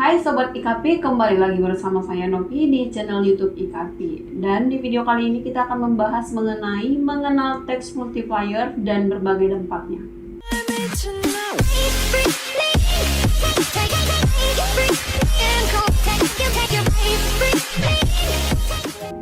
Hai Sobat IKP, kembali lagi bersama saya Novi di channel YouTube IKP. Dan di video kali ini kita akan membahas mengenai mengenal text multiplier dan berbagai dampaknya.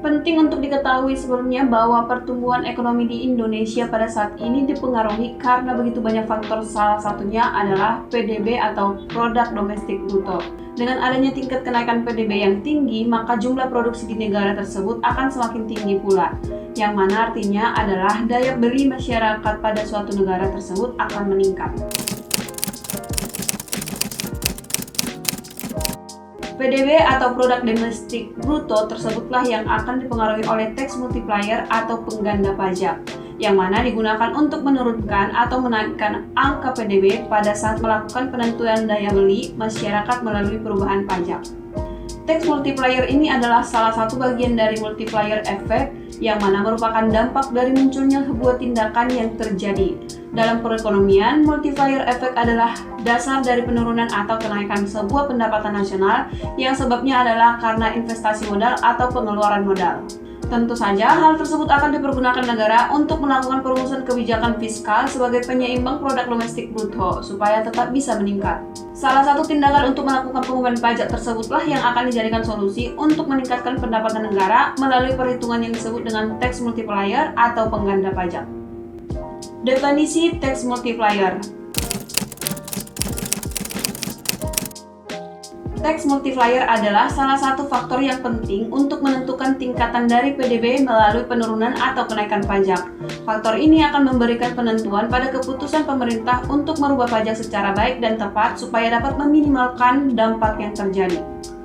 Penting untuk diketahui sebelumnya bahwa pertumbuhan ekonomi di Indonesia pada saat ini dipengaruhi karena begitu banyak faktor, salah satunya adalah PDB atau Produk Domestik Bruto. Dengan adanya tingkat kenaikan PDB yang tinggi, maka jumlah produksi di negara tersebut akan semakin tinggi pula, yang mana artinya adalah daya beli masyarakat pada suatu negara tersebut akan meningkat. PDB atau Produk Domestik Bruto tersebutlah yang akan dipengaruhi oleh tax multiplier atau pengganda pajak, yang mana digunakan untuk menurunkan atau menaikkan angka PDB pada saat melakukan penentuan daya beli masyarakat melalui perubahan pajak. Tax multiplier ini adalah salah satu bagian dari multiplier effect, yang mana merupakan dampak dari munculnya sebuah tindakan yang terjadi. Dalam perekonomian, multiplier effect adalah dasar dari penurunan atau kenaikan sebuah pendapatan nasional yang sebabnya adalah karena investasi modal atau pengeluaran modal. Tentu saja, hal tersebut akan dipergunakan negara untuk melakukan perumusan kebijakan fiskal sebagai penyeimbang produk domestik bruto supaya tetap bisa meningkat. Salah satu tindakan untuk melakukan pengumpulan pajak tersebutlah yang akan dijadikan solusi untuk meningkatkan pendapatan negara melalui perhitungan yang disebut dengan tax multiplier atau pengganda pajak. Definisi tax multiplier. Tax multiplier adalah salah satu faktor yang penting untuk menentukan tingkatan dari PDB melalui penurunan atau kenaikan pajak. Faktor ini akan memberikan penentuan pada keputusan pemerintah untuk merubah pajak secara baik dan tepat supaya dapat meminimalkan dampak yang terjadi.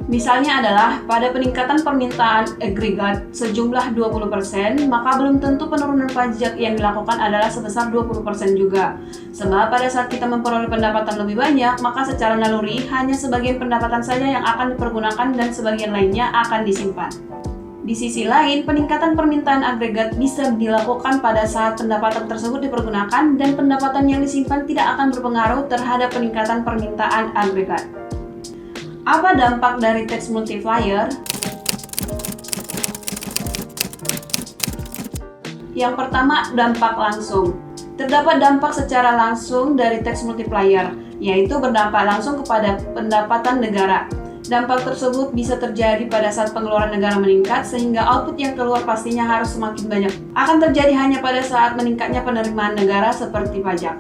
Misalnya adalah pada peningkatan permintaan agregat sejumlah 20%, maka belum tentu penurunan pajak yang dilakukan adalah sebesar 20% juga. Sebab pada saat kita memperoleh pendapatan lebih banyak, maka secara naluri hanya sebagian pendapatan saja yang akan dipergunakan dan sebagian lainnya akan disimpan. Di sisi lain, peningkatan permintaan agregat bisa dilakukan pada saat pendapatan tersebut dipergunakan dan pendapatan yang disimpan tidak akan berpengaruh terhadap peningkatan permintaan agregat. Apa dampak dari tax multiplier? Yang pertama, dampak langsung. Terdapat dampak secara langsung dari tax multiplier, yaitu berdampak langsung kepada pendapatan negara. Dampak tersebut bisa terjadi pada saat pengeluaran negara meningkat, sehingga output yang keluar pastinya harus semakin banyak. Akan terjadi hanya pada saat meningkatnya penerimaan negara seperti pajak.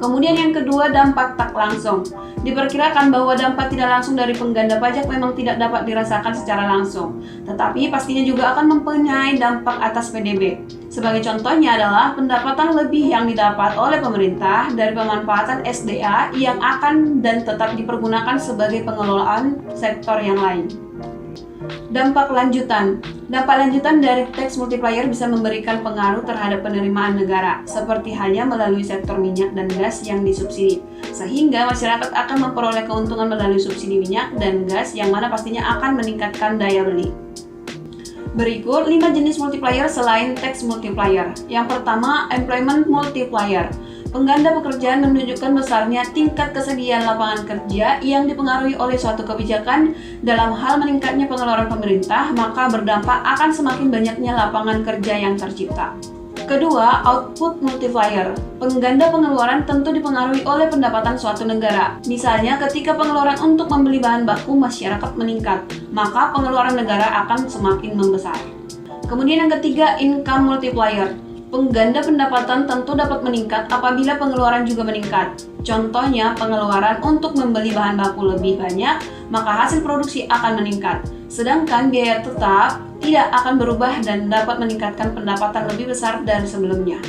Kemudian yang kedua, dampak tak langsung. Diperkirakan bahwa dampak tidak langsung dari pengganda pajak memang tidak dapat dirasakan secara langsung, tetapi pastinya juga akan mempunyai dampak atas PDB. Sebagai contohnya adalah pendapatan lebih yang didapat oleh pemerintah dari pemanfaatan SDA yang akan dan tetap dipergunakan sebagai pengelolaan sektor yang lain. Dampak lanjutan. Dampak lanjutan dari tax multiplier bisa memberikan pengaruh terhadap penerimaan negara, seperti halnya melalui sektor minyak dan gas yang disubsidi, sehingga masyarakat akan memperoleh keuntungan melalui subsidi minyak dan gas yang mana pastinya akan meningkatkan daya beli. Berikut 5 jenis multiplier selain tax multiplier. Yang pertama, employment multiplier. Pengganda pekerjaan menunjukkan besarnya tingkat kesediaan lapangan kerja yang dipengaruhi oleh suatu kebijakan. Dalam hal meningkatnya pengeluaran pemerintah, maka berdampak akan semakin banyaknya lapangan kerja yang tercipta. Kedua, output multiplier. Pengganda pengeluaran tentu dipengaruhi oleh pendapatan suatu negara. Misalnya, ketika pengeluaran untuk membeli bahan baku masyarakat meningkat, maka pengeluaran negara akan semakin membesar. Kemudian yang ketiga, income multiplier. Pengganda pendapatan tentu dapat meningkat apabila pengeluaran juga meningkat. Contohnya, pengeluaran untuk membeli bahan baku lebih banyak, maka hasil produksi akan meningkat. Sedangkan biaya tetap tidak akan berubah dan dapat meningkatkan pendapatan lebih besar dari sebelumnya.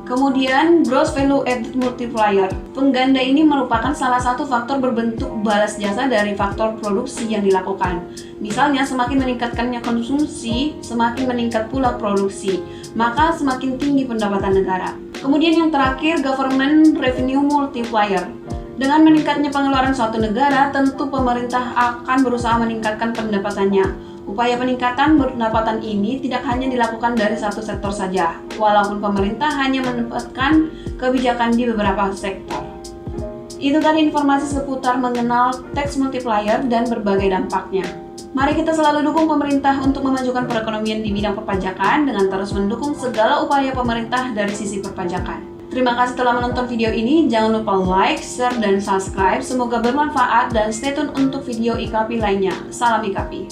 Kemudian, gross value added multiplier. Pengganda ini merupakan salah satu faktor berbentuk balas jasa dari faktor produksi yang dilakukan. Misalnya, semakin meningkatkannya konsumsi, semakin meningkat pula produksi, maka semakin tinggi pendapatan negara. Kemudian yang terakhir, government revenue multiplier. Dengan meningkatnya pengeluaran suatu negara, tentu pemerintah akan berusaha meningkatkan pendapatannya. Upaya peningkatan pendapatan ini tidak hanya dilakukan dari satu sektor saja, walaupun pemerintah hanya menempatkan kebijakan di beberapa sektor. Itu tadi informasi seputar mengenal tax multiplier dan berbagai dampaknya. Mari kita selalu dukung pemerintah untuk memajukan perekonomian di bidang perpajakan dengan terus mendukung segala upaya pemerintah dari sisi perpajakan. Terima kasih telah menonton video ini. Jangan lupa like, share, dan subscribe. Semoga bermanfaat dan stay tune untuk video IKP lainnya. Salam IKP.